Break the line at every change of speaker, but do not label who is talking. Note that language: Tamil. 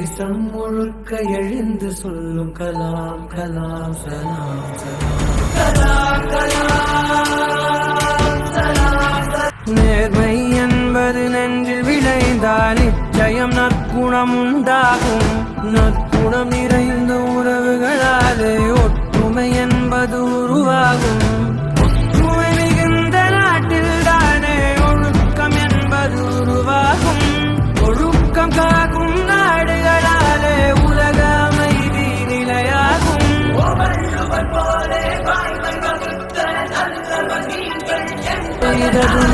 தேசம் முழுக்க எழுந்து சொல்லும் கலாம் கலாம் சலாம் சலாம் நேர்மை என்பது நெஞ்சில் விளைந்தால் நிச்சயம் நற்குணம் உண்டாகும். நற்குணம் நிறைந்த உறவுகளாலே ஒற்றுமை என்பது உருவாகும். ஒற்றுமை மிகுந்த நாட்டில் தானே ஒழுக்கம் என்பது உருவாகும். ஒழுக்கம் காக்கும் நாடுகளாலே உலக அமைதி நிலையாகும். இடது